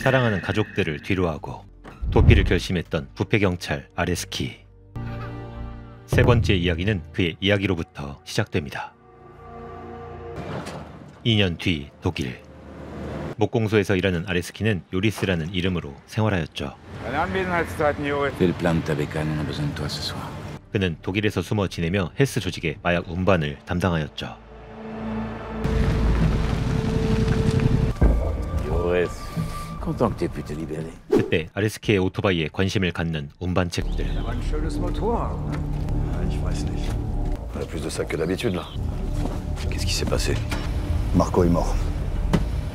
사랑하는 가족들을 뒤로하고 도피를 결심했던 부패경찰 아레스키. 세 번째 이야기는 그의 이야기로부터 시작됩니다. 2년 뒤 독일. 목공소에서 일하는 아레스키는 요리스라는 이름으로 생활하였죠. 그는 독일에서 숨어 지내며 헤스 조직의 마약 운반을 담당하였죠. 그때 아레스키의 오토바이에 관심을 갖는 운반책들.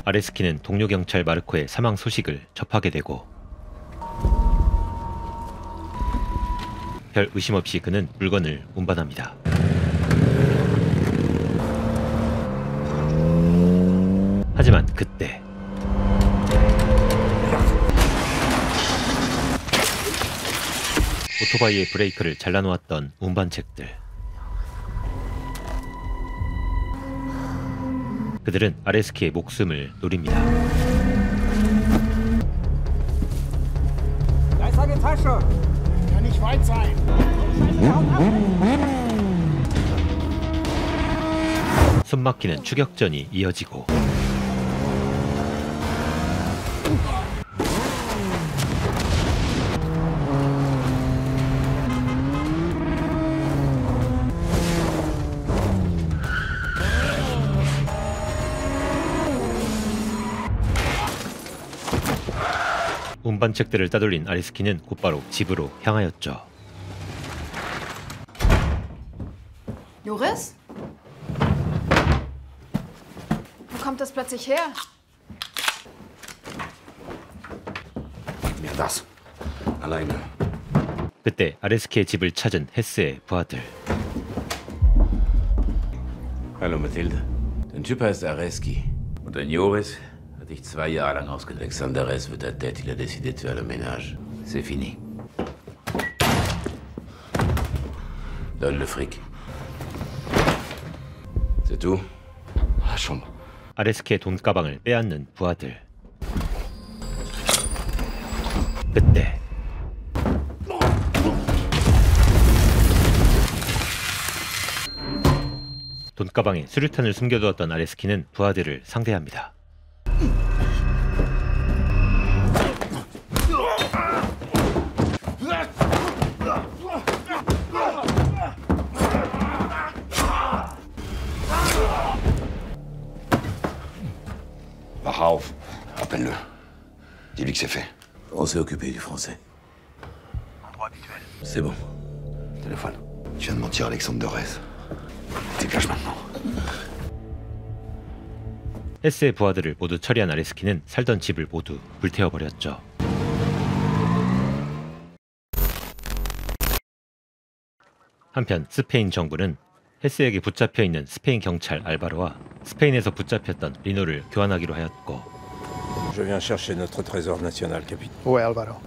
아레스키는 동료 경찰 마르코의 사망 소식을 접하게 되고 별 의심 없이 그는 물건을 운반합니다. 하지만 그때 오토바이의 브레이크를 잘라놓았던 운반책들. 그들은 아레스키의 목숨을 노립니다. 숨막히는 추격전이 이어지고 운반책들을 따돌린 아레스키는 곧바로 집으로 향하였죠. Joris? Wo kommt das plötzlich her? Mir das. Alleine. 그때 아레스키의 집을 찾은 헤스의 부하들. Hallo Mathilde. Dein Typ heißt Areski. Und dein Joris hat dich 2 Jahre lang ausgedacht. Alexander Rez veut ta tête, il a décidé de faire le ménage. C'est fini. Donne le fric. C'est tout? La chambre. 아레스키의 돈가방을 빼앗는 부하들. 그때 돈가방에 수류탄을 숨겨두었던 아레스키는 부하들을 상대합니다. Wach auf. Appelle-le. Dis-lui que c'est fait. On s'est occupé du français. C'est bon. Téléphone. Tu viens de mentir, Alexander Rez. Dégage maintenant. 헤스의 부하들을 모두 처리한 아레스키는 살던 집을 모두 불태워버렸죠. 한편 스페인 정부는 헤스에게 붙잡혀 있는 스페인 경찰 알바로와 스페인에서 붙잡혔던 리노를 교환하기로 하였고. Je viens chercher notre trésor national, capitaine. Ouais, Alvaro.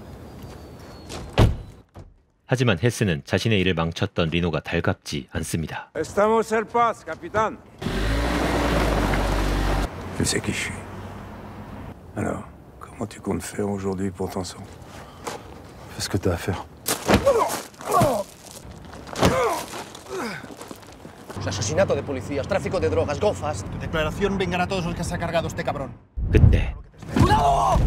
하지만 헤스는 자신의 일을 망쳤던 리노가 달갑지 않습니다. Estamos en paz, capitaine. Je sais qui je suis. Alors, comment tu comptes faire aujourd'hui pour t'en sortir? Fais ce que t'as à faire. Asesinato de policías, tráfico de drogas, gofas. Tu declaración vengará a todos los que se ha cargado este cabrón. 그때 ¡Cuidado!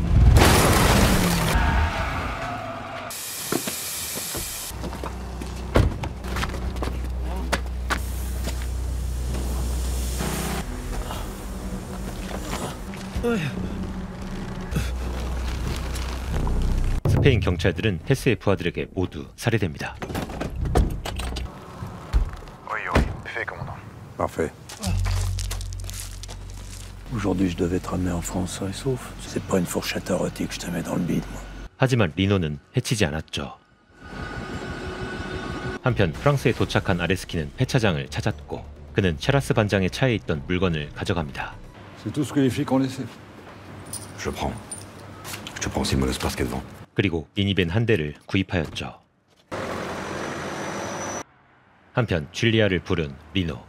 스페인 경찰들은 헤스의 부하들에게 모두 살해됩니다. Parfait. Aujourd'hui, je devais te ramener en France sain et sauf. C'est pas une fourchette érotique que je te mets dans le bide, moi. 하지만 리노는 해치지 않았죠. 한편 프랑스에 도착한 아레스키는 폐차장을 찾았고 그는 체라스 반장의 차에 있던 물건을 가져갑니다. C'est tout ce que les flics ont laissé. Je prends. Je te prends aussi, me laisse pas ce qu'il y a devant. 그리고 미니밴 한 대를 구입하였죠. 한편 줄리아를 부른 리노.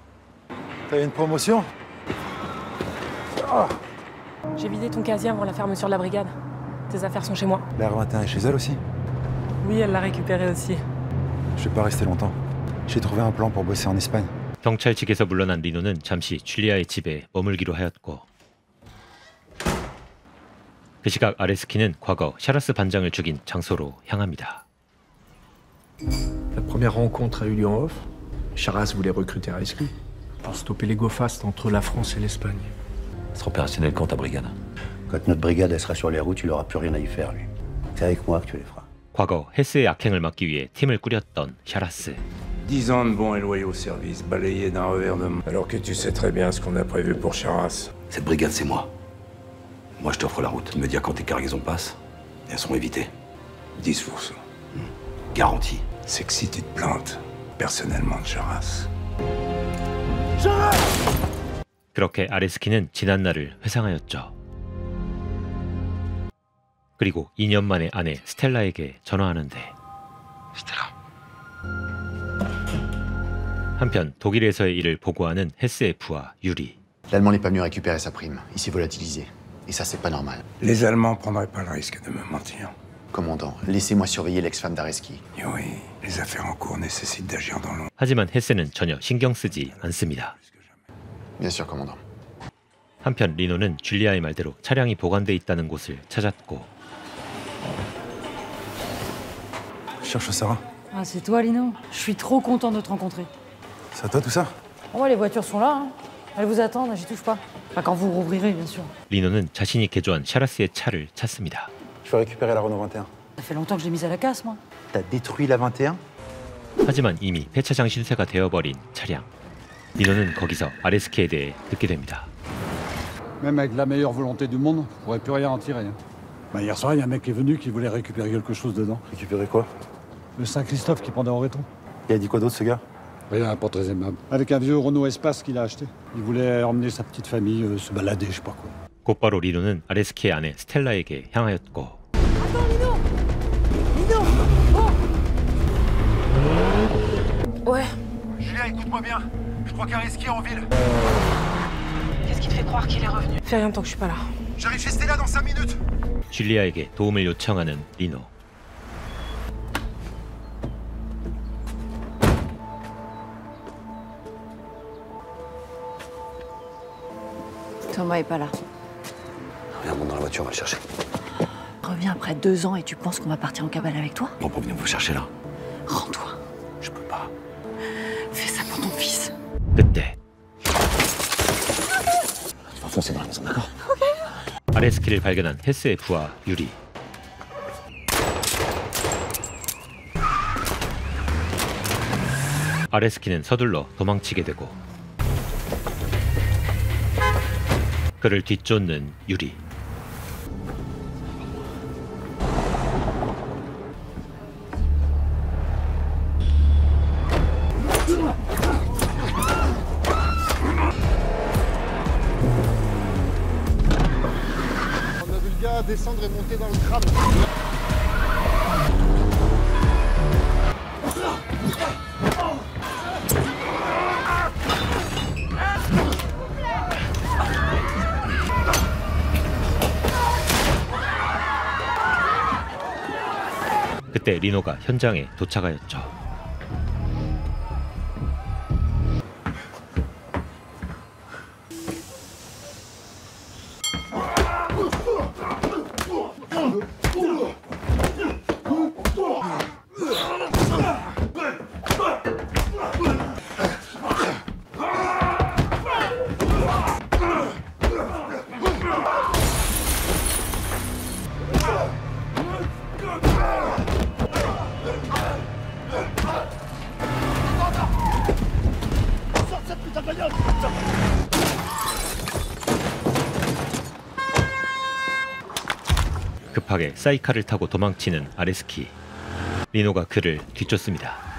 T'as une promotion? J'ai vidé ton casier avant la fermeture de la brigade. Tes affaires sont chez moi. La R21 est chez elle aussi? Oui, elle l'a récupérée aussi. Je vais pas rester longtemps. J'ai trouvé un plan pour bosser en Espagne. 경찰 측에서 물러난 리노는 잠시 줄리아의 집에 머물기로 하였고 그 시각 아레스키는 과거 샤라스 반장을 죽인 장소로 향합니다. La première rencontre a eu lieu en off. Charras voulait recruter Areski pour stopper les go-fast entre la France et l'Espagne. C'est opérationnel quand ta brigade? Quand notre brigade elle sera sur les routes, il aura plus rien à y faire, lui. C'est avec moi que tu les feras. 과거 헤스의 악행을 막기 위해 팀을 꾸렸던 샤라스. 10 ans de bons et loyaux services, balayés d'un revers de main. Alors que tu sais très bien ce qu'on a prévu pour Charras. Cette brigade, c'est moi. Moi, je t'offre la route. Me dire quand tes cargaisons passent, et elles seront évitées. 10%. Garantie. C'est que si tu te plantes, personnellement de Charras. 그렇게 아레스키는 지난 날을 회상하였죠. 그리고 2년 만에 아내 스텔라에게 전화하는데 스텔라. 한편 독일에서의 일을 보고하는 헤스의 부하 유리. L'Allemand n'est pas venu récupérer sa prime. Il s'est volatilisé. Et ça, c'est pas normal. Les Allemands prendraient pas le risque de me mentir. Commandant, laissez-moi surveiller l'ex-femme d'Areski. Oui, les affaires en cours nécessitent d'agir dans l'ombre. 하지만 헤스는 전혀 신경 쓰지 않습니다. Bien sûr, commandant. 한편 리노는 줄리아의 말대로 차량이 보관돼 있다는 곳을 찾았고 Je cherche Sarah. Ah, c'est toi, Lino. Je suis trop content de te rencontrer. C'est à toi tout ça? Bon, les voitures sont là. Hein. Elles vous attendent, j'y touche pas. Enfin, quand vous rouvrirez, bien sûr. 리노는 자신이 개조한 샤라스의 차를 찾습니다. Je vais récupérer la Renault 21. Ça fait longtemps que je l'ai mise à la casse, moi. T'as détruit la 21? 하지만 이미 폐차장 신세가 되어버린 차량. 리노는 거기서 아레스키에 대해 듣게 됩니다. Même avec la meilleure volonté du monde, on pourrait plus rien en tirer. Bah, hier soir, il y a un mec qui est venu qui voulait récupérer quelque chose dedans. Récupérer quoi? Le Saint-Christophe qui pendait au rétro. Il a dit quoi d'autre, ce gars? Rien, pas très aimable. Avec un vieux Renault Espace qu'il a acheté. Il voulait emmener sa petite famille se balader, je sais pas quoi. 곧바로 리노는 아레스키의 아내 스텔라에게 향하였고 Attends, Lino Lino Oh Ouais. Julien, écoute-moi bien. Je crois qu'Areski est en ville. Qu'est-ce qui te fait croire qu'il est revenu? Fais rien tant que je suis pas là. J'arrive chez Stella dans 5 minutes. 줄리아에게 도움을 요청하는 리노. Thomas est pas là. Viens, monte dans la voiture, on va le chercher. Reviens après 2 ans et tu penses qu'on va partir en cabane avec toi? Bon, pour venir vous chercher là. Rends-toi. Je peux pas. Fais ça pour ton fils. 그때 Tu vas foncer dans la maison, d'accord? 아레스키를 발견한 헤스의 부하 유리. 아레스키는 서둘러 도망치게 되고 그를 뒤쫓는 유리. On a vu le gars descendre et monter dans le crâne. 그때 리노가 현장에 도착하였죠. 급하게 사이카를 타고 도망치는 아레스키. 리노가 그를 뒤쫓습니다.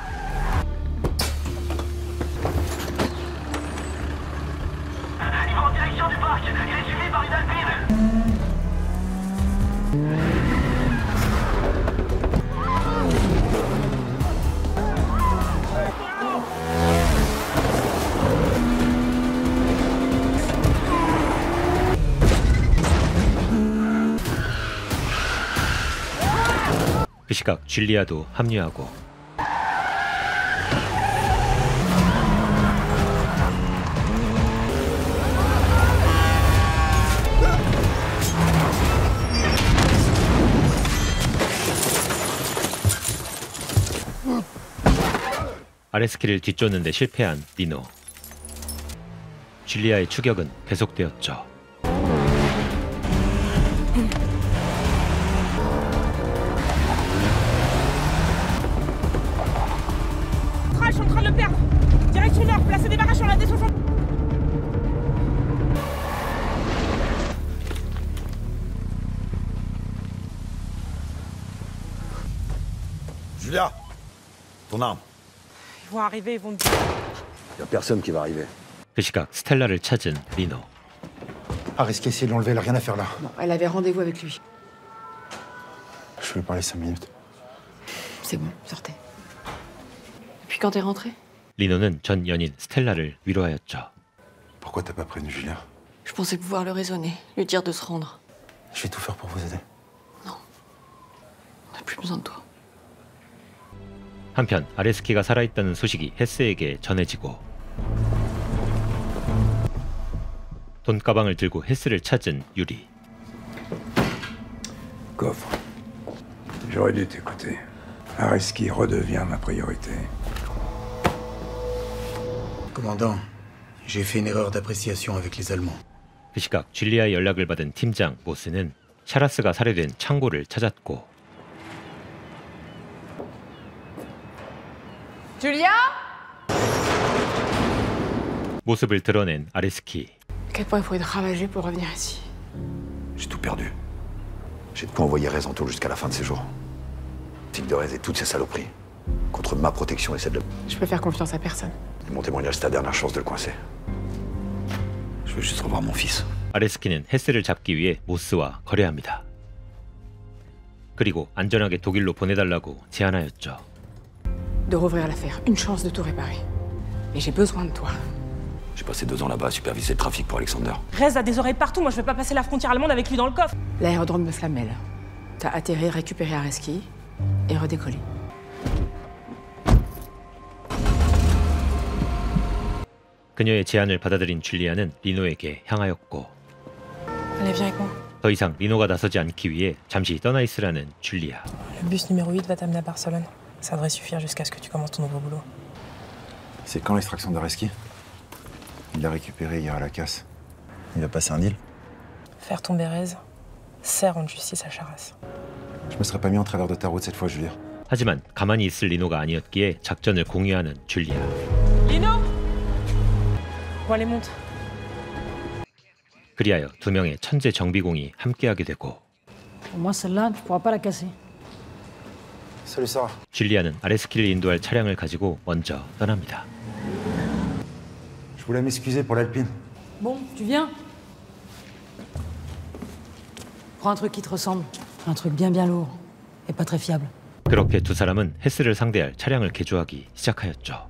그 시각 줄리아도 합류하고 아레스키를 뒤쫓는데 실패한 리노. 줄리아의 추격은 계속되었죠. Julia, ton arme. Ils vont arriver, ils vont me dire. Y a personne qui va arriver. 그 시각 스텔라를 찾은 리노. Areski a essayé de l'enlever, elle a rien à faire là. Non, elle avait rendez-vous avec lui. Je vais lui parler 5 minutes. C'est bon, sortez. Et puis quand t'es rentré? 리노는 전 연인 스텔라를 위로하였죠. Pourquoi t'as pas prévenu Julien? Je pensais pouvoir le raisonner, lui dire de se rendre. Je vais tout faire pour vous aider. Non. On n'a plus besoin de toi. 한편 아레스키가 살아있다는 소식이 헤스에게 전해지고 돈가방을 들고 헤스를 찾은 유리. Coffre. J'aurais dû t'écouter. Areski redevient ma priorité. Commandant, j'ai fait une erreur d'appréciation avec les Allemands. 그 시각 줄리아의 연락을 받은 팀장 모스는 샤라스가 살해된 창고를 찾았고 Julia? 모습을 드러낸 아레스키. À quel point il faut être ravagé pour revenir ici? J'ai tout perdu. J'ai de quoi envoyer Rez en taule jusqu'à la fin de ses jours. Tic de Rez et toutes ses saloperies. Contre ma protection et celle de... Je peux faire confiance à personne. Mon témoignage, c'est ta dernière chance de le coincer. Je veux juste revoir mon fils. 아레스키는 헤스를 잡기 위해 모스와 거래합니다. 그리고 안전하게 독일로 보내달라고 제안하였죠. De rouvrir l'affaire, une chance de tout réparer. Mais j'ai besoin de toi. J'ai passé 2 ans là-bas à superviser le trafic pour Alexander. Rez a des oreilles partout, moi je vais pas passer la frontière allemande avec lui dans le coffre. L'aérodrome de Flamel. T'as atterri, récupéré Areski et redécollé. 그녀의 제안을 받아들인 줄리아는 리노에게 향하였고 Allez, viens avec moi. 더 이상 리노가 나서지 않기 위해 잠시 떠나 있으라는 줄리아. Le bus numéro 8 va t'amener à Barcelone. Ça devrait suffire jusqu'à ce que tu commences ton nouveau boulot. C'est quand l'extraction d'Areski? Il l'a récupéré hier à la casse. Il va passer un deal? Faire tomber Rez, c'est rendre justice à Charas. Je me serais pas mis en travers de ta route cette fois, Julia. 하지만 가만히 있을 리노가 아니었기에 작전을 공유하는 줄리아. Lino! Bon, allez, monte. 그리하여 두 명의 천재 정비공이 함께하게 되고 Au moins celle-là, tu pourras pas la casser. Salut Sarah. 줄리아는 아레스키를 인도할 차량을 가지고 먼저 떠납니다. Je voulais m'excuser pour l'Alpine. Bon, tu viens? Prends un truc qui te ressemble. Un truc bien lourd. Et pas très fiable. 그렇게 두 사람은 헤스를 상대할 차량을 개조하기 시작하였죠.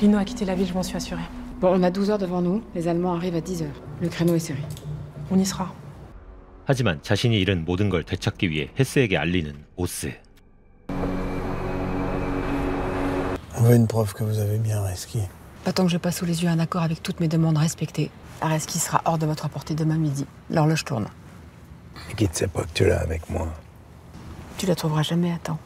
Lino a quitté la ville, je m'en suis assurée. Bon, on a 12 heures devant nous. Les Allemands arrivent à 10 heures. Le créneau est serré. On y sera. 하지만 자신이 잃은 모든 걸 되찾기 위해 헤스에게 알리는 모스. On veut une preuve que vous avez bien Areski. Pas tant que je passe sous les yeux un accord avec toutes mes demandes respectées. Areski sera hors de votre portée demain midi. L'horloge tourne. Et qui ne sait pas que tu es là avec moi. Tu la trouveras jamais à temps.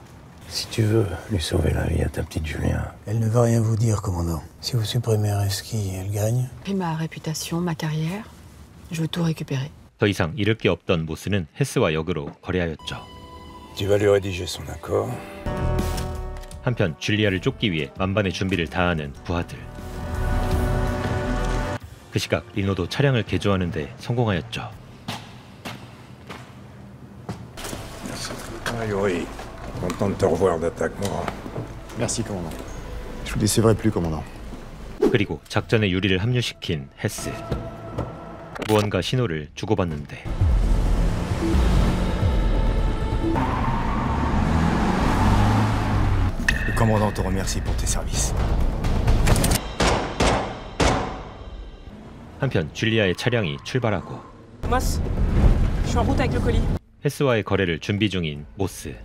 Si tu veux lui sauver la vie à ta petite Julien. Elle ne va rien vous dire, commandant. Si vous supprimez Areski, elle gagne. Pris ma réputation, ma carrière, je veux tout récupérer. 더 이상 잃을 게 없던 모스는 헤스와 역으로 거래하였죠. Tu vas lui rédiger son accord. 한편 줄리아를 쫓기 위해 만반의 준비를 다하는 부하들. 그 시각 리노도 차량을 개조하는 데 성공하였죠. Oui, content de te revoir d'attaque mort. Merci, commandant. Je vous décevrai plus, commandant. 그리고 작전에 유리를 합류시킨 헤스. 무언가 신호를 주고받는데 commandant te remercie pour tes services. 한편 줄리아의 차량이 출발하고 Moss, je suis en route avec le colis. 헤스와의 거래를 준비 중인 모스.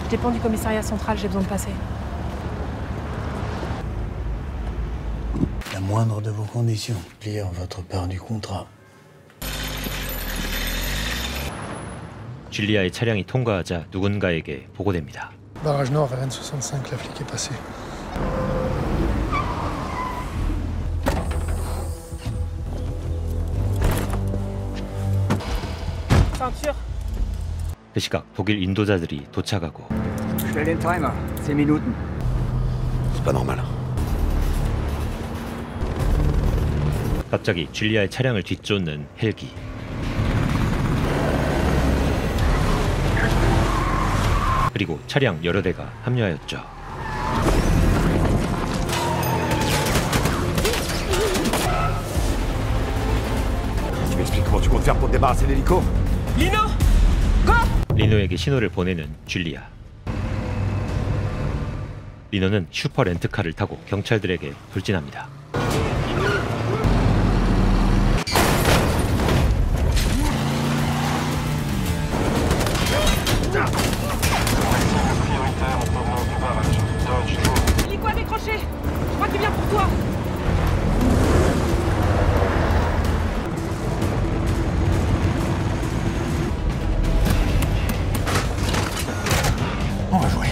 Je dépends du commissariat central, j'ai besoin de passer. La moindre de vos conditions, lire votre part du contrat. 줄리아의 차량이 통과하자 누군가에게 보고됩니다. Barrage Nord, Varennes 65, la flic est passée. Ceinture. 그 시각 독일 인도자들이 도착하고 Stell den Timer. 10 Minuten. C'est pas normal. 갑자기 줄리아의 차량을 뒤쫓는 헬기. 그리고 차량 여러 대가 합류하였죠. Tu m'expliques comment tu comptes faire pour te débarrasser de l'hélico? Lino! Go! 리노에게 신호를 보내는 줄리아. 리노는 슈퍼 렌트카를 타고 경찰들에게 돌진합니다. L'hélico a décroché! Je crois qu'il vient pour toi! On va jouer.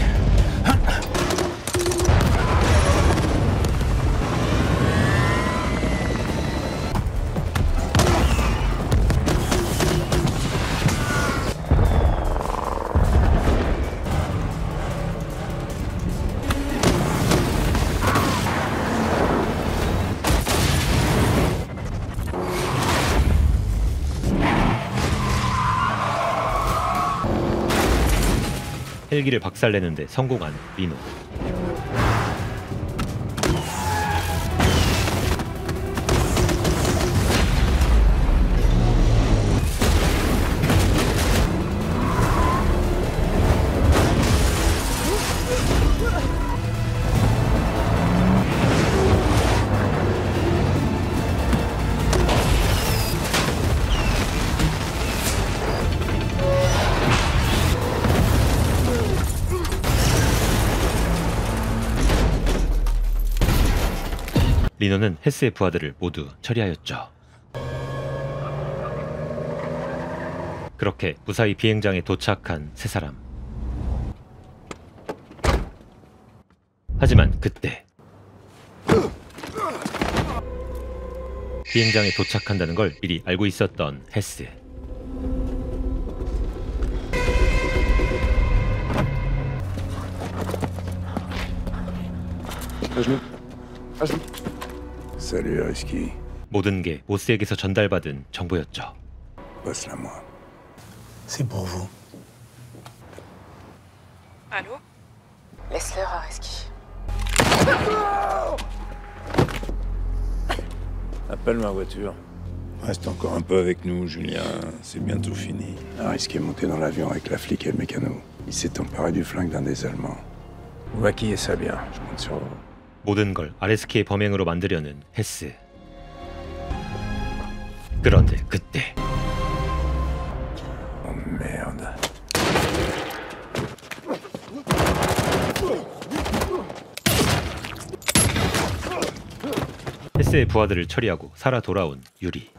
헬기를 박살내는데 성공한 리노. 리노는 헤스의 부하들을 모두 처리하였죠. 그렇게 무사히 비행장에 도착한 세 사람. 하지만 그때 비행장에 도착한다는 걸 미리 알고 있었던 헤스. Salut, Areski. 모든 게 모스에게서 전달받은 정보였죠. Passe-la-moi. C'est pour vous. Allô? Laisse-leur, Areski. Appelle ma voiture. Reste encore un peu avec nous, Julien. C'est bientôt fini. Areski est monté dans l'avion avec la flic et le mécano. Il s'est emparé du flingue d'un des Allemands. On va quiller ça bien. Je monte sur vous. 모든 걸 아레스키의 범행으로 만들려는 헤스. 그런데 그때 Oh merde. 헤스의 부하들을 처리하고 살아 돌아온 유리.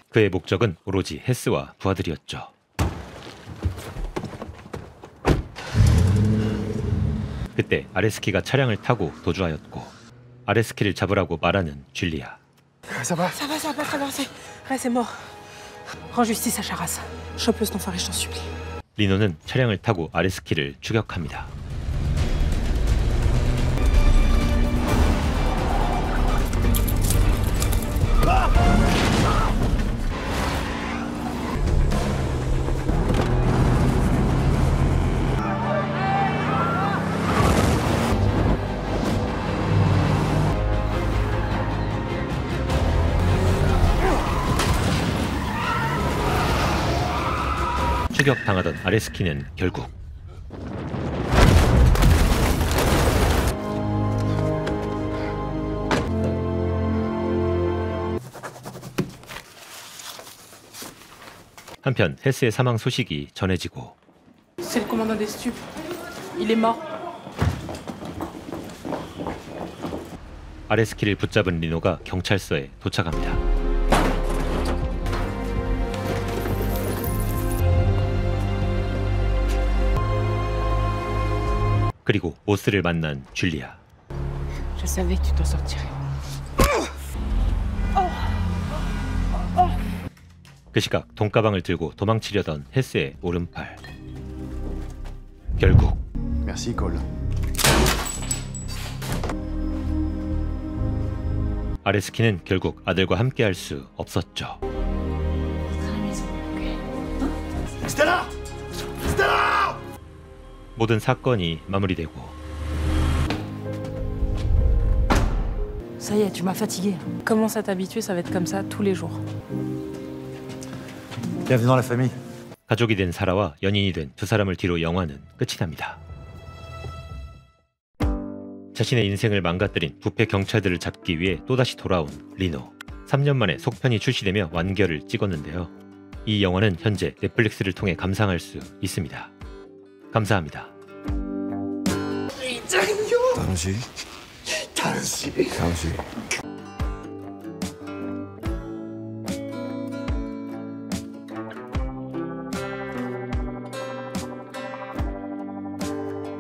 그의 목적은 오로지 헤스와 부하들이었죠. 그때 아레스키가 차량을 타고 도주하였고 아레스키를 잡으라고 말하는 줄리아. Ça va? Ça va pas traverser. Ouais, c'est mort. Rends justice à Charas. Chope-le cet enfoiré, je t'en supplie. 리노는 차량을 타고 아레스키를 추격합니다. 추격당하던 아레스키는 결국 한편 헤스의 사망 소식이 전해지고 C'est le commandant des stupes. Il est mort. 아레스키를 붙잡은 리노가 경찰서에 도착합니다. 그리고 보스를 만난 줄리아. Je savais que tu t'en sortirais. 그 시각 돈가방을 들고 도망치려던 헤스의 오른팔. 결국 Merci, Cole. 아레스키는 결국 아들과 함께할 수 없었죠. Stella! Stella! 모든 사건이 마무리되고 Ça y est, tu m'as fatigué. Commence à t'habituer, ça va être comme ça tous les jours. Bienvenue dans la famille. 가족이 된 사라와 연인이 된 두 사람을 뒤로 영화는 끝이 납니다. 자신의 인생을 망가뜨린 부패 경찰들을 잡기 위해 또다시 돌아온 리노. 3년 만에 속편이 출시되며 완결을 찍었는데요. 이 영화는 현재 넷플릭스를 통해 감상할 수 있습니다. 감사합니다. 당시.